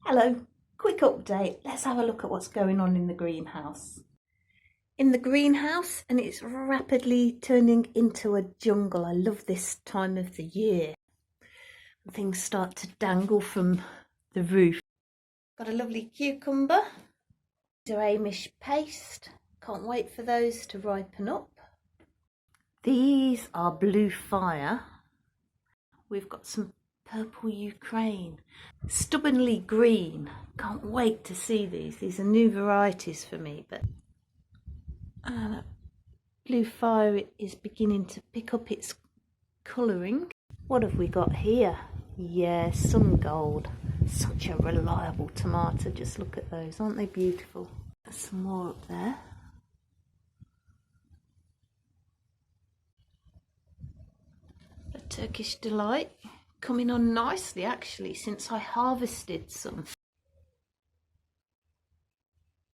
Hello, quick update. Let's have a look at what's going on in the greenhouse. In the greenhouse, and it's rapidly turning into a jungle. I love this time of the year. Things start to dangle from the roof. Got a lovely cucumber, Amish paste. Can't wait for those to ripen up. These are blue fire. We've got some purple Ukraine, stubbornly green. Can't wait to see these. These are new varieties for me, but blue fire is beginning to pick up its colouring. What have we got here? Yeah, sun gold. Such a reliable tomato. Just look at those, aren't they beautiful? There's some more up there. A Turkish delight. Coming on nicely actually since I harvested some.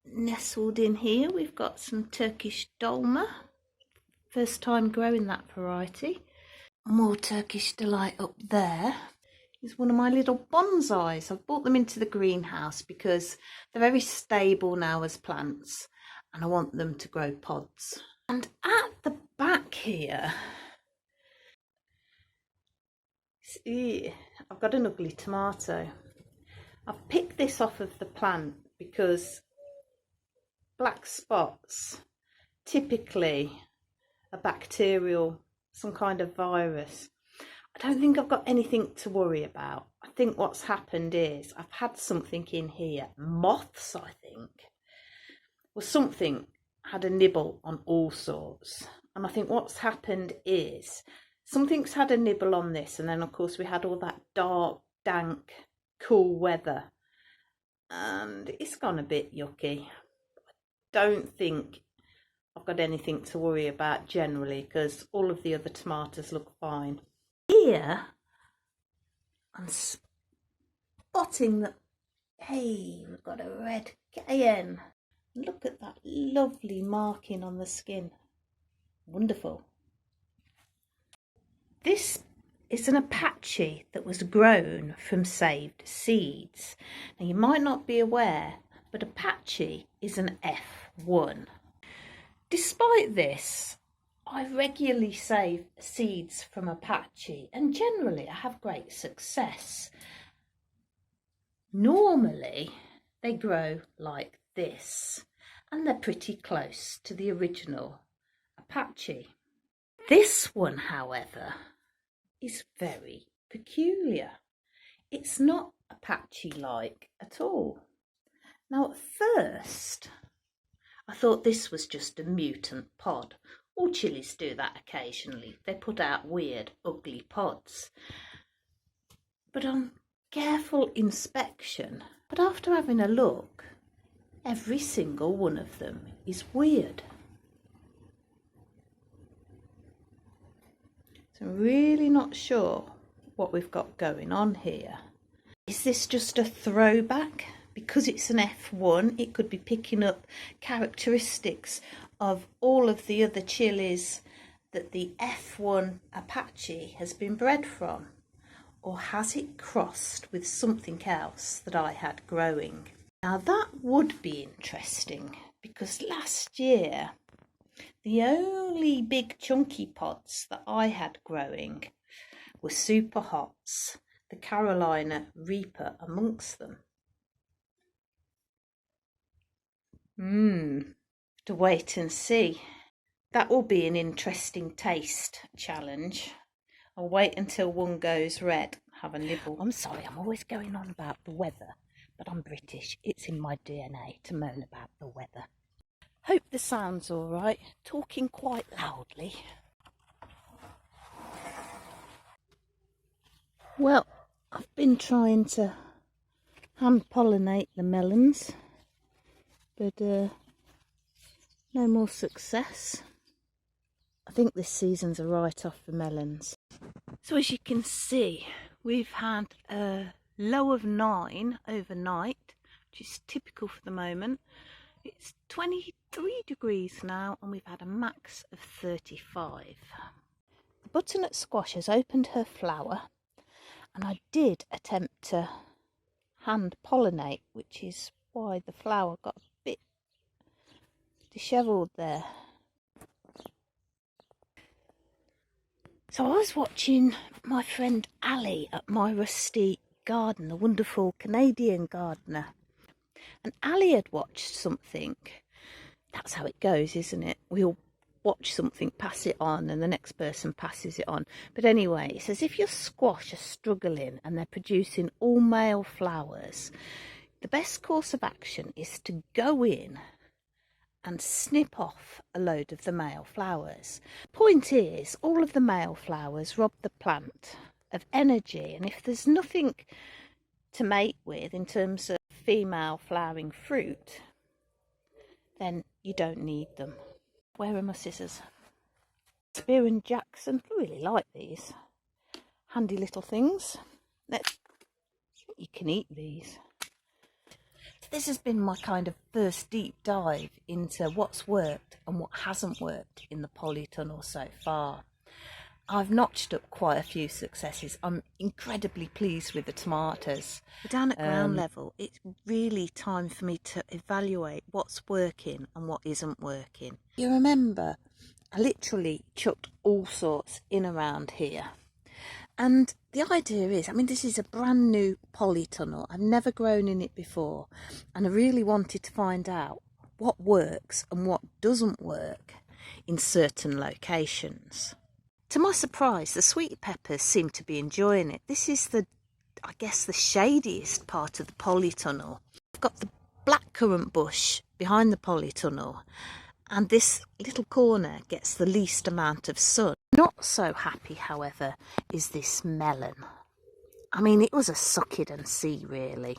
Nestled in here we've got some Turkish dolma. First time growing that variety. More Turkish delight up there. Is one of my little bonsais. I've brought them into the greenhouse because they're very stable now as plants and I want them to grow pods. And at the back here, I've got an ugly tomato. I've picked this off of the plant because black spots typically are bacterial, some kind of virus. I don't think I've got anything to worry about. I think what's happened is I've had something in here, moths I think, or something had a nibble on all sorts. And I think what's happened is something's had a nibble on this, and then of course we had all that dark, dank, cool weather and it's gone a bit yucky. I don't think I've got anything to worry about generally because all of the other tomatoes look fine. Here I'm spotting that, hey, we've got a red cayenne. Look at that lovely marking on the skin. Wonderful. This is an Apache that was grown from saved seeds. Now you might not be aware, but Apache is an F1. Despite this, I regularly save seeds from Apache and generally I have great success. Normally they grow like this and they're pretty close to the original Apache. This one, however, is very peculiar. It's not Apache-like at all. Now at first I thought this was just a mutant pod. All chilies do that occasionally. They put out weird, ugly pods. But on careful inspection, but after having a look, every single one of them is weird. So I'm really not sure what we've got going on here. Is this just a throwback? Because it's an F1, it could be picking up characteristics of all of the other chilies that the F1 Apache has been bred from. Or has it crossed with something else that I had growing? Now that would be interesting because last year the only big chunky pods that I had growing were Super Hots, the Carolina Reaper amongst them. To wait and see. That will be an interesting taste challenge. I'll wait until one goes red, have a nibble. I'm sorry, I'm always going on about the weather, but I'm British. It's in my DNA to moan about the weather. Hope the sound's all right. Talking quite loudly. Well, I've been trying to hand pollinate the melons, but no more success. I think this season's a write-off for melons. So as you can see, we've had a low of 9 overnight, which is typical for the moment. It's 23 degrees now and we've had a max of 35. The butternut squash has opened her flower and I did attempt to hand pollinate, which is why the flower got a bit dishevelled there. So I was watching my friend Ali at My Rusty Garden, a wonderful Canadian gardener, and Ali had watched something. That's how it goes, isn't it? We all watch something, pass it on, and the next person passes it on. But anyway, it says if your squash are struggling and they're producing all male flowers, the best course of action is to go in and snip off a load of the male flowers. Point is, all of the male flowers rob the plant of energy, and if there's nothing to mate with in terms of female flowering fruit, then you don't need them. Where are my scissors? Spear and Jackson. I really like these. Handy little things. You can eat these. This has been my kind of first deep dive into what's worked and what hasn't worked in the polytunnel so far. I've notched up quite a few successes. I'm incredibly pleased with the tomatoes. But down at ground level, it's really time for me to evaluate what's working and what isn't working. You remember, I literally chucked all sorts in around here. And the idea is, I mean, this is a brand new polytunnel. I've never grown in it before. And I really wanted to find out what works and what doesn't work in certain locations. To my surprise, the sweet peppers seem to be enjoying it. This is I guess the shadiest part of the polytunnel. I've got the blackcurrant bush behind the polytunnel, and this little corner gets the least amount of sun. Not so happy, however, is this melon. I mean, it was a suck it and see, really.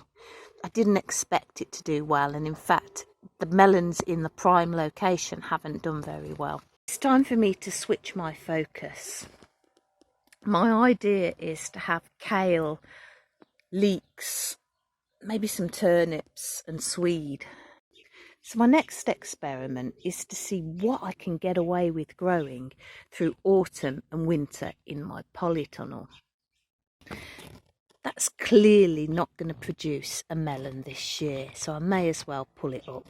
I didn't expect it to do well, and in fact, the melons in the prime location haven't done very well. It's time for me to switch my focus. My idea is to have kale, leeks, maybe some turnips and swede. So my next experiment is to see what I can get away with growing through autumn and winter in my polytunnel. That's clearly not going to produce a melon this year, so I may as well pull it up.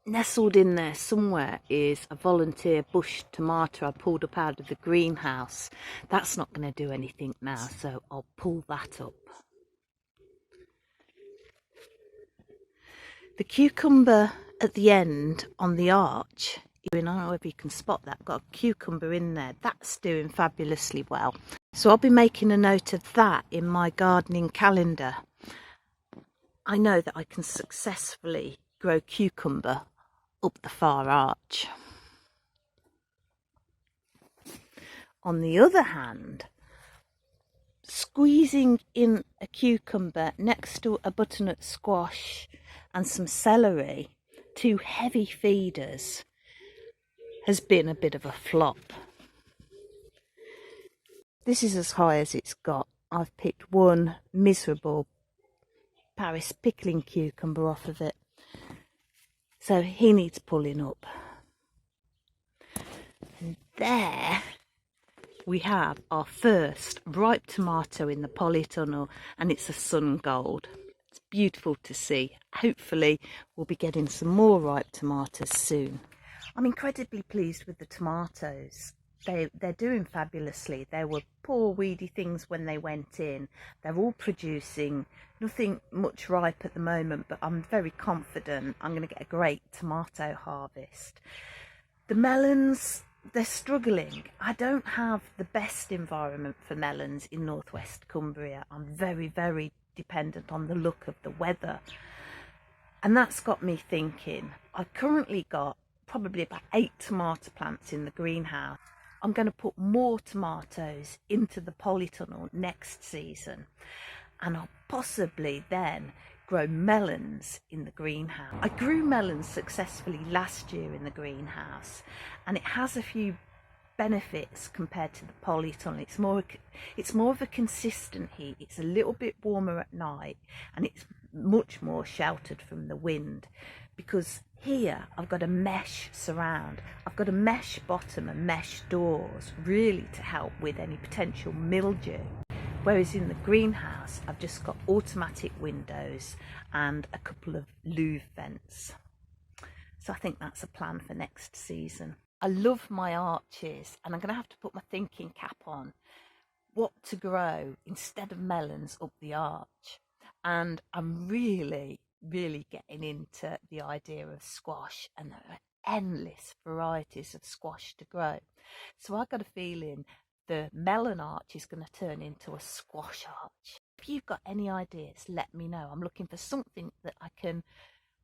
Nestled in there somewhere is a volunteer bush tomato I pulled up out of the greenhouse. That's not going to do anything now, so I'll pull that up. The cucumber at the end on the arch, I don't know if you can spot that, got a cucumber in there. That's doing fabulously well. So I'll be making a note of that in my gardening calendar. I know that I can successfully grow cucumber up the far arch. On the other hand, squeezing in a cucumber next to a butternut squash and some celery, two heavy feeders, has been a bit of a flop. This is as high as it's got. I've picked one miserable Paris pickling cucumber off of it. So he needs pulling up. And there we have our first ripe tomato in the polytunnel, and it's a sun gold. It's beautiful to see. Hopefully we'll be getting some more ripe tomatoes soon. I'm incredibly pleased with the tomatoes. They're doing fabulously. There were poor weedy things when they went in. They're all producing, nothing much ripe at the moment, but I'm very confident I'm going to get a great tomato harvest. The melons, they're struggling. I don't have the best environment for melons in northwest Cumbria. I'm very, very dependent on the look of the weather. And that's got me thinking. I've currently got probably about 8 tomato plants in the greenhouse. I'm going to put more tomatoes into the polytunnel next season, and I'll possibly then grow melons in the greenhouse. I grew melons successfully last year in the greenhouse, and it has a few benefits compared to the polytunnel. It's more of a consistent heat. It's a little bit warmer at night, and it's much more sheltered from the wind, because Here I've got a mesh surround, I've got a mesh bottom and mesh doors, really to help with any potential mildew. Whereas in the greenhouse I've just got automatic windows and a couple of louve vents. So I think that's a plan for next season. I love my arches, and I'm going to have to put my thinking cap on what to grow instead of melons up the arch. And I'm really getting into the idea of squash, and there are endless varieties of squash to grow. So I got a feeling the melon arch is going to turn into a squash arch. If you've got any ideas, let me know. I'm looking for something that I can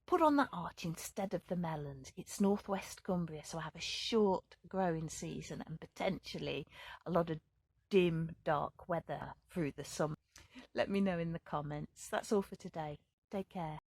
put on that arch instead of the melons. It's northwest Cumbria, so I have a short growing season and potentially a lot of dim, dark weather through the summer. Let me know in the comments. That's all for today. Take care.